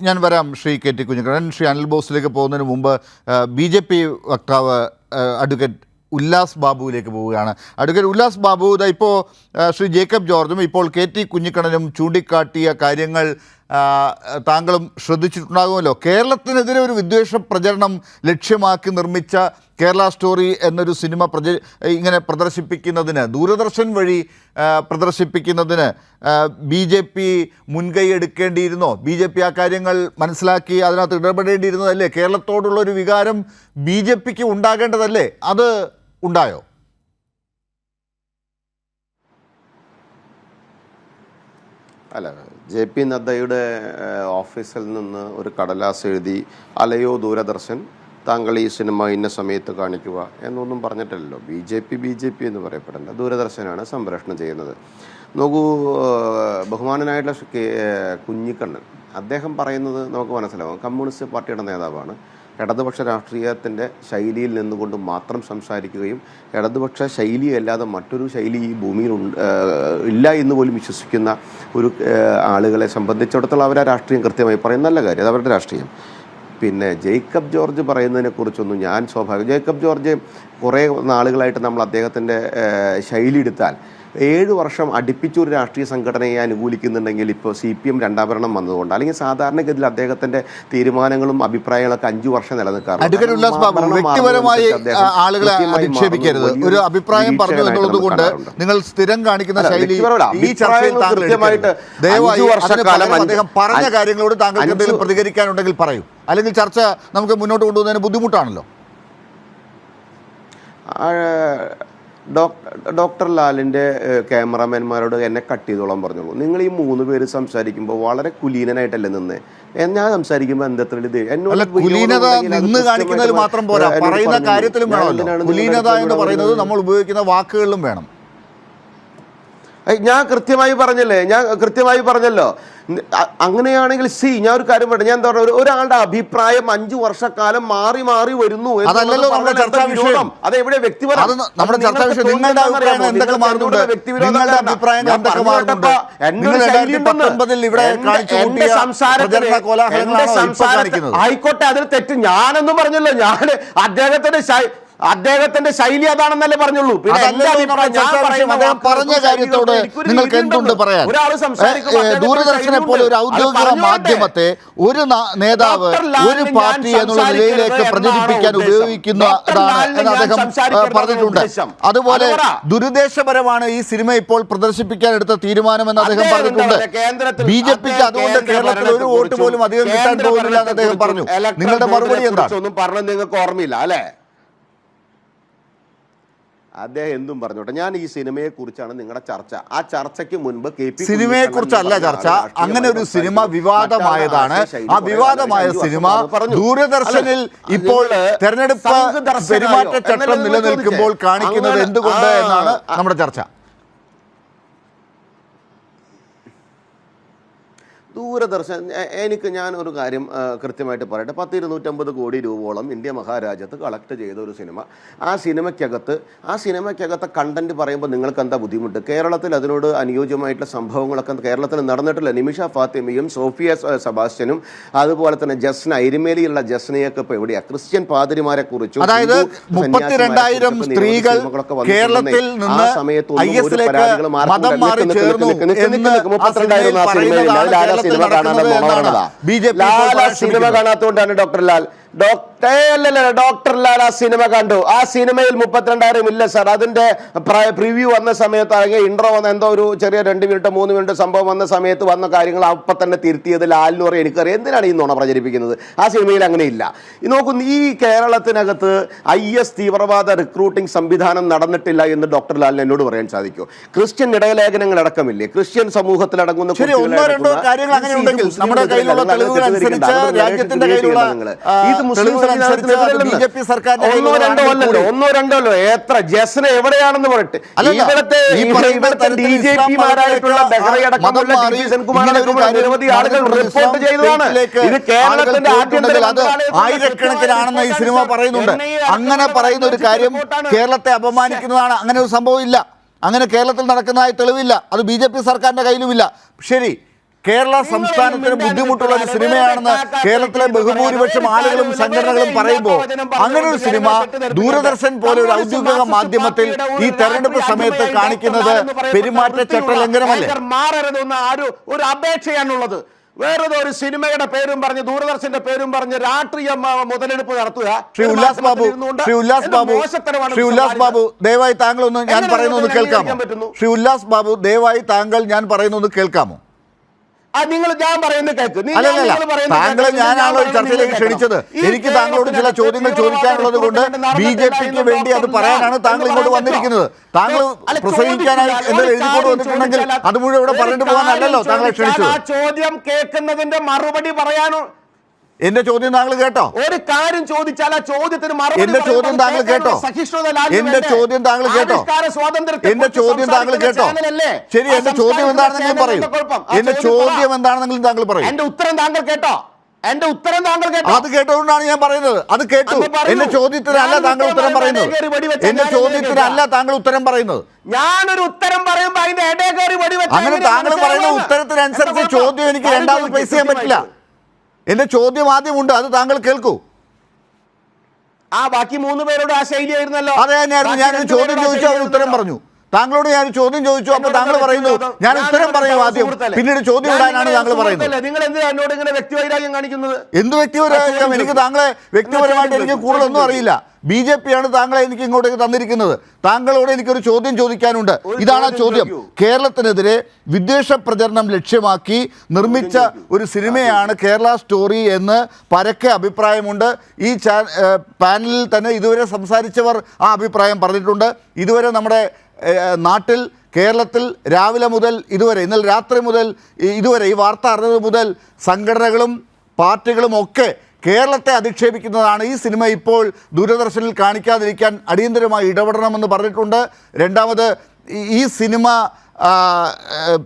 ഞാൻ വരാം Shri K T Kunhikannan. Shri Anil ബോസിലേക്ക് പോകുന്നതിന് മുമ്പ് BJP വക്താവ് അഡ്വക്കേറ്റ് ഉല്ലാസ് ബാബുവിലേക്ക് പോവുകയാണ്. അഡ്വക്കേറ്റ് ഉല്ലാസ് ബാബു, ഇപ്പോൾ ശ്രീ ജേക്കബ് ജോർജും ഇപ്പോൾ കെ ടി കുഞ്ഞിക്കണ്ണനും ചൂണ്ടിക്കാട്ടിയ കാര്യങ്ങൾ താങ്കളും ശ്രദ്ധിച്ചിട്ടുണ്ടാകുമല്ലോ. കേരളത്തിനെതിരെ ഒരു വിദ്വേഷ പ്രചരണം ലക്ഷ്യമാക്കി നിർമ്മിച്ച കേരള സ്റ്റോറി എന്നൊരു സിനിമ ഇങ്ങനെ പ്രദർശിപ്പിക്കുന്നതിന്, ദൂരദർശൻ വഴി പ്രദർശിപ്പിക്കുന്നതിന് BJP മുൻകൈ എടുക്കേണ്ടിയിരുന്നോ? BJP ആ കാര്യങ്ങൾ മനസ്സിലാക്കി അതിനകത്ത് ഇടപെടേണ്ടിയിരുന്നതല്ലേ? കേരളത്തോടുള്ള ഒരു വികാരം BJPക്ക് ഉണ്ടാകേണ്ടതല്ലേ? അത് ഉണ്ടായോ? അല്ല, JP നദ്ദയുടെ ഓഫീസിൽ നിന്ന് ഒരു കടലാസ് എഴുതി അലയോ ദൂരദർശൻ താങ്കൾ ഈ സിനിമ ഇന്ന സമയത്ത് കാണിക്കുക എന്നൊന്നും പറഞ്ഞിട്ടില്ലല്ലോ. BJP എന്ന് പറയപ്പെടേണ്ട ദൂരദർശനാണ് സംപ്രേഷണം ചെയ്യുന്നത്. നോക്കൂ, ബഹുമാനനായിട്ടുള്ള കുഞ്ഞിക്കണ്ണൻ അദ്ദേഹം പറയുന്നത് നമുക്ക് മനസ്സിലാവും. കമ്മ്യൂണിസ്റ്റ് പാർട്ടിയുടെ നേതാവാണ്. ഇടതുപക്ഷ രാഷ്ട്രീയത്തിൻ്റെ ശൈലിയിൽ നിന്നുകൊണ്ട് മാത്രം സംസാരിക്കുകയും ഇടതുപക്ഷ ശൈലിയല്ലാതെ മറ്റൊരു ശൈലി ഈ ഭൂമിയിൽ ഇല്ല എന്ന് പോലും വിശ്വസിക്കുന്ന ഒരു ആളുകളെ സംബന്ധിച്ചിടത്തോളം അവർ ആ രാഷ്ട്രീയം കൃത്യമായി പറയും. നല്ല കാര്യം, അത് അവരുടെ രാഷ്ട്രീയം. പിന്നെ ജേക്കബ് ജോർജ് പറയുന്നതിനെക്കുറിച്ചൊന്നും ഞാൻ ജേക്കബ് ജോർജ് കുറേ നാളുകളായിട്ട് നമ്മൾ അദ്ദേഹത്തിൻ്റെ ശൈലി എടുത്താൽ 7 വർഷം അടുപ്പിച്ചൊരു രാഷ്ട്രീയ സംഘടനയെ അനുകൂലിക്കുന്നുണ്ടെങ്കിൽ ഇപ്പോൾ CPM രണ്ടാം ഭരണം വന്നതുകൊണ്ട്, അല്ലെങ്കിൽ സാധാരണഗതിയിൽ അദ്ദേഹത്തിന്റെ തീരുമാനങ്ങളും അഭിപ്രായങ്ങളൊക്കെ 5 വർഷം നിലനിൽക്കാറുണ്ട്. ഒരു അഭിപ്രായം പറഞ്ഞു എന്നുള്ളത് കൊണ്ട് നിങ്ങൾ സ്ഥിരം കാണിക്കുന്ന ശൈലി കൃത്യമായിട്ട് അദ്ദേഹം പറഞ്ഞ കാര്യങ്ങളോട് താങ്കൾക്ക് എന്തെങ്കിലും പ്രതികരിക്കാനുണ്ടെങ്കിൽ പറയൂ. അല്ലെങ്കിൽ ചർച്ച നമുക്ക് മുന്നോട്ട് കൊണ്ടുപോകുന്നതിന് ബുദ്ധിമുട്ടാണല്ലോ. ഡോക്ടർ ലാലിൻ്റെ ക്യാമറാമാൻമാരോട് എന്നെ കട്ട് ചെയ്തോളാൻ പറഞ്ഞോളൂ. നിങ്ങൾ ഈ 3 പേര് സംസാരിക്കുമ്പോൾ വളരെ കുലീനനായിട്ടല്ലേ നിന്ന്? ഞാൻ സംസാരിക്കുമ്പോൾ എന്തത്ര മാത്രം പോരാ, പറയുന്ന കാര്യത്തിലും വേണം. കുലീനത എന്ന് പറയുന്നത് നമ്മൾ ഉപയോഗിക്കുന്ന വാക്കുകളിലും വേണം. ഞാൻ കൃത്യമായി പറഞ്ഞല്ലോ. അങ്ങനെയാണെങ്കിൽ ഞാൻ ഒരു കാര്യം പറഞ്ഞു. ഞാൻ എന്താ പറയുക, ഒരാളുടെ അഭിപ്രായം 5 വർഷക്കാലം മാറി വരുന്നു. അതെവിടെ വ്യക്തിപരം? ആയിക്കോട്ടെ, അതിൽ തെറ്റ് ഞാനൊന്നും പറഞ്ഞല്ലോ. ഞാൻ അദ്ദേഹത്തിന്റെ ശൈലി അതാണെന്നല്ലേ പറഞ്ഞുള്ളൂ. പറഞ്ഞ കാര്യത്തോട് നിങ്ങൾക്ക് എന്തുണ്ട് പറയാൻ? ദൂരദർശനെ പോലെ ഒരു ഔദ്യോഗിക മാധ്യമത്തെ ഒരു നേതാവ് ഒരു പാർട്ടി എന്നുള്ള നിലയിലേക്ക് പ്രചരിപ്പിക്കാൻ ഉപയോഗിക്കുന്നതാണ് എന്ന് അദ്ദേഹം പറഞ്ഞിട്ടുണ്ട്. അതുപോലെ ദുരുദ്ദേശപരമാണ് ഈ സിനിമ ഇപ്പോൾ പ്രദർശിപ്പിക്കാൻ എടുത്ത തീരുമാനമെന്ന് അദ്ദേഹം പറഞ്ഞിട്ടുണ്ട്. BJPക്ക് അതുകൊണ്ട് കേരളത്തിൽ ഒരു വോട്ട് പോലും അധികം കിട്ടാൻ പോകുന്നില്ല എന്ന് അദ്ദേഹം പറഞ്ഞു. നിങ്ങളുടെ മറുപടി എന്താണ്? ഒന്നും പറഞ്ഞത് നിങ്ങൾക്ക് ഓർമ്മയില്ല അല്ലേ? അദ്ദേഹം എന്തും പറഞ്ഞോട്ടെ. ഞാൻ ഈ സിനിമയെ കുറിച്ചാണ് നിങ്ങളുടെ ചർച്ച. ആ ചർച്ചയ്ക്ക് മുൻപ് സിനിമയെ കുറിച്ചല്ല ചർച്ച. അങ്ങനെ ഒരു സിനിമ വിവാദമായതാണ്. ആ വിവാദമായ സിനിമ ദൂരദർശനിൽ ഇപ്പോൾ തെരഞ്ഞെടുപ്പ് പെരുമാറ്റച്ചട്ടം നിലനിൽക്കുമ്പോൾ കാണിക്കുന്നത് എന്തുകൊണ്ട് എന്നാണ് നമ്മുടെ ചർച്ച. ദൂരദർശൻ ഞാൻ ഒരു കാര്യം കൃത്യമായിട്ട് പറയട്ടെ. 250 കോടി രൂപയോളം ഇന്ത്യ മഹാരാജ്യത്ത് കളക്ട് ചെയ്ത ഒരു സിനിമ. ആ സിനിമയ്ക്കകത്ത് കണ്ടന്റ് പറയുമ്പോൾ നിങ്ങൾക്ക് എന്താ ബുദ്ധിമുട്ട്? കേരളത്തിൽ അതിനോട് അനുയോജ്യമായിട്ടുള്ള സംഭവങ്ങളൊക്കെ കേരളത്തിൽ നടന്നിട്ടില്ല. നിമിഷ ഫാത്തിമയും സോഫിയ സെബാസ്റ്റ്യനും അതുപോലെ തന്നെ ജസ്ന, എരുമേലിയുള്ള ജസ്നയൊക്കെ ഇപ്പോൾ എവിടെയാ? ക്രിസ്ത്യൻ പാതിരിമാരെ കുറിച്ചും, അതായത് 32,000 സ്ത്രീകൾ കേരളത്തിൽ നിന്ന് മതം മാറി ചേർന്നു സിനിമ കാണാത്തോണ്ടാണ് ഡോക്ടർ ലാൽ ആ സിനിമ കണ്ടു. ആ സിനിമയിൽ 32,000 ഇല്ല സാർ. അതിന്റെ പ്രിവ്യൂ വന്ന സമയത്ത്, അല്ലെങ്കിൽ ഇൻട്രോ വന്ന എന്തോ ഒരു ചെറിയ 2 മിനിറ്റ് 3 മിനിറ്റ് സംഭവം വന്ന സമയത്ത് വന്ന കാര്യങ്ങൾ അപ്പം തന്നെ തിരുത്തിയത് ലാലിന് പറയാൻ എനിക്കറിയാം. എന്തിനാണ് ഈ നുണ പ്രചരിപ്പിക്കുന്നത്? ആ സിനിമയിൽ അങ്ങനെയില്ല. നോക്കുന്നു, ഈ കേരളത്തിനകത്ത് IS തീവ്രവാദ റിക്രൂട്ടിംഗ് സംവിധാനം നടന്നിട്ടില്ല എന്ന് ഡോക്ടർ ലാലിന് എന്നോട് പറയാൻ സാധിക്കുമോ? ക്രിസ്ത്യൻ ഇടയലേഖനങ്ങൾ അടക്കമില്ലേ? ക്രിസ്ത്യൻ സമൂഹത്തിലടങ്ങുന്ന ഒന്നോ രണ്ടോ എത്ര ജസ്ന എവിടെയാണെന്ന് പറയട്ടെ. നിരവധി ആളുകൾ റിപ്പോർട്ട് ചെയ്തതാണ്. ഇത് കേരളത്തിന്റെ ആയിരക്കണക്കിനാണെന്ന് ഈ സിനിമ പറയുന്നുണ്ട്. അങ്ങനെ പറയുന്ന ഒരു കാര്യം കേരളത്തെ അപമാനിക്കുന്നതാണ്. അങ്ങനെ ഒരു സംഭവം ഇല്ല. അങ്ങനെ കേരളത്തിൽ നടക്കുന്നതായി തെളിവില്ല. അത് BJP സർക്കാരിന്റെ കയ്യിലുമില്ല. ശരി, കേരള സംസ്ഥാനത്തിന് ബുദ്ധിമുട്ടുള്ള ഒരു സിനിമയാണെന്ന് കേരളത്തിലെ ബഹുഭൂരിപക്ഷം ആളുകളും സംഘടനകളും പറയുമ്പോൾ അങ്ങനെ ഒരു സിനിമ ദൂരദർശൻ പോലെ ഒരു ഔദ്യോഗിക മാധ്യമത്തിൽ ഈ തെരഞ്ഞെടുപ്പ് സമയത്ത് കാണിക്കുന്നത് പെരുമാറ്റച്ചട്ട ലംഘനമല്ലേ? മാറരുതെന്ന ഒരു അപേക്ഷയാണുള്ളത്. വേറൊരു ഒരു സിനിമയുടെ പേരും പറഞ്ഞ് ദൂരദർശന്റെ പേരും പറഞ്ഞ് രാഷ്ട്രീയ മുതലെടുപ്പ് നടത്തുക. ശ്രീ ഉല്ലാസ് ബാബു ദയവായി താങ്കൾ ഒന്ന് ഞാൻ പറയുന്നത് കേൾക്കാമോ? ശ്രീ ഉല്ലാസ് ബാബു ദയവായി താങ്കൾ ഞാൻ പറയുന്നത് കേൾക്കാമോ? നിങ്ങൾ ഞാൻ പറയുന്നത് കേൾക്ക്. താങ്കളെ ഞാനാണല്ലോ ഈ ചർച്ചയിലേക്ക് ക്ഷണിച്ചത്. എനിക്ക് താങ്കളോട് ചില ചോദ്യങ്ങൾ ചോദിക്കാനുള്ളത് കൊണ്ട് BJPക്ക് വേണ്ടി അത് പറയാനാണ് താങ്കൾ ഇങ്ങോട്ട് വന്നിരിക്കുന്നത്. താങ്കൾ പ്രസംഗിക്കാനായി എന്തെങ്കിലും എഴുതിക്കൊണ്ട് വന്നിട്ടുണ്ടെങ്കിൽ അത് മുഴുവൻ ഇവിടെ പറഞ്ഞിട്ട് പോകാനല്ലോ താങ്കളെ ക്ഷണിച്ചത്. ചോദ്യം കേൾക്കുന്നതിന്റെ മറുപടി പറയാനോ? എന്റെ ചോദ്യം താങ്കൾ കേട്ടോ? ഒരു കാര്യം ചോദിച്ചാൽ ആ ചോദ്യത്തിന് മറുപടി എന്റെ ചോദ്യം താങ്കൾ കേട്ടോ? എന്റെ ചോദ്യം താങ്കൾ കേട്ടോ? എന്റെ ചോദ്യം താങ്കൾ കേട്ടോ? ശരി, എന്റെ ചോദ്യം എന്താണെന്നെങ്കിലും പറയൂ. എന്റെ ചോദ്യം എന്താണെന്നെങ്കിലും താങ്കൾ പറയൂ. എന്റെ ഉത്തരം താങ്കൾ കേട്ടോ? എന്റെ ഉത്തരം താങ്കൾ കേട്ടോ? അത് കേട്ടതുകൊണ്ടാണ് ഞാൻ പറയുന്നത്. അത് കേട്ടു. എന്റെ ചോദ്യത്തിനല്ല താങ്കൾ ഉത്തരം പറയുന്നത്. എന്റെ ചോദ്യത്തിനല്ല താങ്കൾ ഉത്തരം പറയുന്നത്. ഞാനൊരു ഉത്തരം പറയുമ്പോ അതിന്റെ ഇടയിൽ കയറി വെടിവെച്ച് അങ്ങനെ താങ്കൾ പറയുന്ന ഉത്തരത്തിനനുസരിച്ച് ചോദ്യം എനിക്ക് രണ്ടാമത് ഫേസ് ചെയ്യാൻ പറ്റില്ല. എന്റെ ചോദ്യം ആദ്യമുണ്ട്, അത് താങ്കൾ കേൾക്കൂ. ബാക്കി 3 പേരോട് ആ ശൈലി ആയിരുന്നല്ലോ. അതെ തന്നെയായിരുന്നു. ഞാനൊരു ചോദ്യം ചോദിച്ചു, അവർ ഉത്തരം പറഞ്ഞു. താങ്കളോട് ഞാൻ ചോദ്യം ചോദിച്ചു, അപ്പോൾ താങ്കൾ പറയുന്നു ഞാൻ ഉത്തരം പറയും ആദ്യം, പിന്നീട് ചോദ്യം ഇടാനാണ് താങ്കൾ പറയുന്നത്. നിങ്ങൾ എന്തിനാ എന്നോട് ഇങ്ങനെ വ്യക്തിവൈരാഗ്യം കാണിക്കുന്നത്? എന്ത് വ്യക്തിപരമായിരിക്കാം? എനിക്ക് താങ്കളെ വ്യക്തിപരമായിട്ട് എനിക്ക് കൂടുതലൊന്നും അറിയില്ല. BJP ആണ് താങ്കളെ എനിക്ക് ഇങ്ങോട്ടേക്ക് തന്നിരിക്കുന്നത്. താങ്കളോട് എനിക്കൊരു ചോദ്യം ചോദിക്കാനുണ്ട്. ഇതാണ് ആ ചോദ്യം. കേരളത്തിനെതിരെ വിദ്വേഷ പ്രചരണം ലക്ഷ്യമാക്കി നിർമ്മിച്ച ഒരു സിനിമയാണ് കേരള സ്റ്റോറി എന്ന് പരക്കെ അഭിപ്രായമുണ്ട്. ഈ പാനലിൽ തന്നെ ഇതുവരെ സംസാരിച്ചവർ ആ അഭിപ്രായം പറഞ്ഞിട്ടുണ്ട്. ഇതുവരെ നമ്മുടെ നാട്ടിൽ കേരളത്തിൽ രാവിലെ മുതൽ ഇതുവരെ, ഇന്നലെ രാത്രി മുതൽ ഇതുവരെ, ഈ വാർത്ത അറിഞ്ഞത് മുതൽ സംഘടനകളും പാർട്ടികളും ഒക്കെ കേരളത്തെ അധിക്ഷേപിക്കുന്നതാണ്. ഈ സിനിമ ഇപ്പോൾ ദൂരദർശനിൽ കാണിക്കാതിരിക്കാൻ അടിയന്തരമായി ഇടപെടണമെന്ന് പറഞ്ഞിട്ടുണ്ട്. രണ്ടാമത് ഈ സിനിമ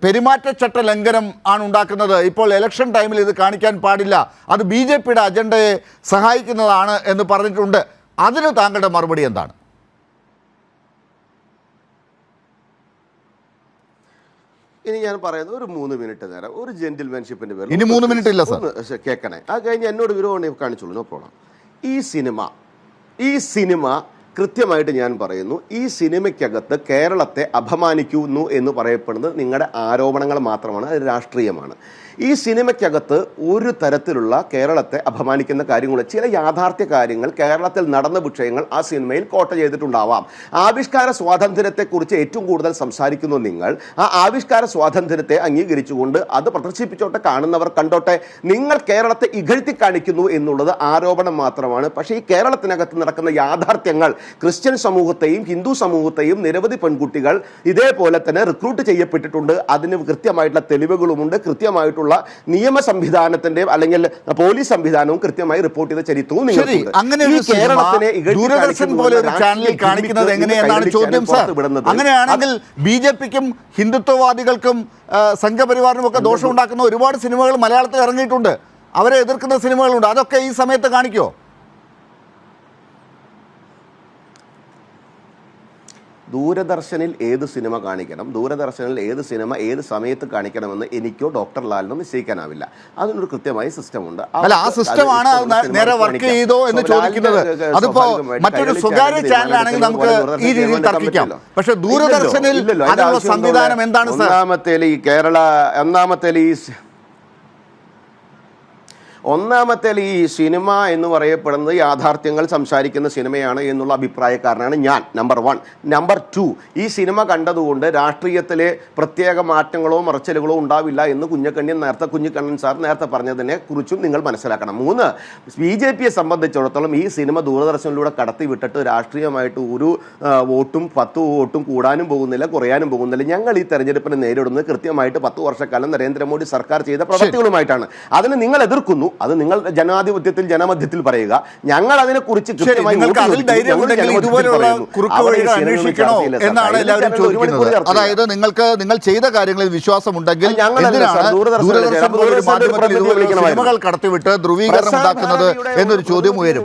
പെരുമാറ്റച്ചട്ട ലംഘനം ആണ് ഉണ്ടാക്കുന്നത്. ഇപ്പോൾ ഇലക്ഷൻ ടൈമിൽ ഇത് കാണിക്കാൻ പാടില്ല, അത് BJPയുടെ അജണ്ടയെ സഹായിക്കുന്നതാണ് എന്ന് പറഞ്ഞിട്ടുണ്ട്. അതിന് താങ്കളുടെ മറുപടി എന്താണ്? ഇനി ഞാൻ പറയുന്നത് ഒരു 3 മിനിറ്റ് നേരം ഒരു ജെന്റിൽമാൻഷിപ്പിന്റെ പേരിൽ. ഇനി 3 മിനിറ്റ് ഇല്ല സർ, കേൾക്കണേ. അത് കഴിഞ്ഞ് എന്നോട് വിരോധം കാണിച്ചോളൂ, നോ പ്രോബ്ലം. ഈ സിനിമ കൃത്യമായിട്ട് ഞാൻ പറയുന്നു, ഈ സിനിമയ്ക്കകത്ത് കേരളത്തെ അപമാനിക്കുന്നു എന്ന് പറയപ്പെടുന്നത് നിങ്ങളുടെ ആരോപണങ്ങൾ മാത്രമാണ്, അത് രാഷ്ട്രീയമാണ്. ഈ സിനിമയ്ക്കകത്ത് ഒരു തരത്തിലുള്ള കേരളത്തെ അപമാനിക്കുന്ന കാര്യങ്ങൾ, ചില യാഥാർത്ഥ്യ കാര്യങ്ങൾ, കേരളത്തിൽ നടന്ന വിഷയങ്ങൾ ആ സിനിമയിൽ കോട്ട ചെയ്തിട്ടുണ്ടാവാം. ആവിഷ്കാര സ്വാതന്ത്ര്യത്തെക്കുറിച്ച് ഏറ്റവും കൂടുതൽ സംസാരിക്കുന്നു നിങ്ങൾ. ആ ആവിഷ്കാര സ്വാതന്ത്ര്യത്തെ അംഗീകരിച്ചുകൊണ്ട് അത് പ്രദർശിപ്പിച്ചോട്ടെ, കാണുന്നവർ കണ്ടോട്ടെ. നിങ്ങൾ കേരളത്തെ ഇകഴ്ത്തി കാണിക്കുന്നു എന്നുള്ളത് ആരോപണം മാത്രമാണ്. പക്ഷേ ഈ കേരളത്തിനകത്ത് നടക്കുന്ന യാഥാർത്ഥ്യങ്ങൾ, ക്രിസ്ത്യൻ സമൂഹത്തെയും ഹിന്ദു സമൂഹത്തെയും നിരവധി പെൺകുട്ടികൾ ഇതേപോലെ തന്നെ റിക്രൂട്ട് ചെയ്യപ്പെട്ടിട്ടുണ്ട്. അതിന് കൃത്യമായിട്ടുള്ള തെളിവുകളുമുണ്ട്. കൃത്യമായിട്ടുള്ള നിയമ സംവിധാനത്തിന്റെ അല്ലെങ്കിൽ പോലീസ് സംവിധാനവും കൃത്യമായി റിപ്പോർട്ട് ചെയ്ത ചരിത്രവും ദൂരദർശൻ പോലെ ഒരു ചാനലിൽ കാണിക്കുന്നത് എങ്ങനെയെന്നാണ് ചോദ്യം സാർ. അങ്ങനെയാണെങ്കിൽ BJPക്കും ഹിന്ദുത്വവാദികൾക്കും സംഘപരിവാറിനും ഒക്കെ ദോഷമുണ്ടാക്കുന്ന ഒരുപാട് സിനിമകൾ മലയാളത്തിൽ ഇറങ്ങിയിട്ടുണ്ട്. അവരെ എതിർക്കുന്ന സിനിമകളുണ്ട്. അതൊക്കെ ഈ സമയത്ത് കാണിക്കുമോ? ദൂരദർശനിൽ ഏത് സിനിമ കാണിക്കണം, ദൂരദർശനിൽ ഏത് സിനിമ ഏത് സമയത്ത് കാണിക്കണമെന്ന് എനിക്കോ ഡോക്ടർ ലാലിനോ നിശ്ചയിക്കാനാവില്ല. അതിനൊരു കൃത്യമായ സിസ്റ്റം ഉണ്ട്. അല്ല, ആ സിസ്റ്റമാണ് നേരെ വർക്ക് ചെയ്തോ എന്ന് ചോദിക്കുന്നത്. അതിപ്പോ മറ്റൊരു സ്വകാര്യ ചാനലാണെങ്കിൽ നമുക്ക് ഈ രീതിയിൽ തർക്കിക്കാം. പക്ഷെ ദൂരദർശനിൽ അതിനുള്ള സംവിധാനം എന്താണ് സാർ? ഒന്നാമത്തെ ഈ സിനിമ എന്ന് പറയപ്പെടുന്നത് യാഥാർത്ഥ്യങ്ങൾ സംസാരിക്കുന്ന സിനിമയാണ് എന്നുള്ള അഭിപ്രായക്കാരനാണ് ഞാൻ, നമ്പർ 1. നമ്പർ 2, ഈ സിനിമ കണ്ടതുകൊണ്ട് രാഷ്ട്രീയത്തിലെ പ്രത്യേക മാറ്റങ്ങളോ മറച്ചിലുകളോ ഉണ്ടാവില്ല എന്ന് കുഞ്ഞിക്കണ്ണൻ സാർ നേരത്തെ പറഞ്ഞതിനെ കുറിച്ചും നിങ്ങൾ മനസ്സിലാക്കണം. 3, BJPയെ സംബന്ധിച്ചിടത്തോളം ഈ സിനിമ ദൂരദർശനിലൂടെ കടത്തിവിട്ടിട്ട് രാഷ്ട്രീയമായിട്ട് ഒരു വോട്ടും 10 വോട്ടും കൂടാനും പോകുന്നില്ല, കുറയാനും പോകുന്നില്ല. ഞങ്ങൾ ഈ തെരഞ്ഞെടുപ്പിനെ നേരിടുന്നത് കൃത്യമായിട്ട് 10 വർഷക്കാലം നരേന്ദ്രമോദി സർക്കാർ ചെയ്ത പ്രവൃത്തികളുമായിട്ടാണ്. അതിന് നിങ്ങൾ എതിർക്കുന്നു, അത് നിങ്ങൾ ജനാധിപത്യത്തിൽ ജനമധ്യത്തിൽ പറയുക. ഞങ്ങൾ അതിനെക്കുറിച്ച് അതായത് നിങ്ങൾ ചെയ്ത കാര്യങ്ങളിൽ വിശ്വാസമുണ്ടെങ്കിൽ സിനിമകൾ കടത്തിവിട്ട് ധ്രുവീകരണം ഉണ്ടാക്കുന്നത് എന്നൊരു ചോദ്യം ഉയരും.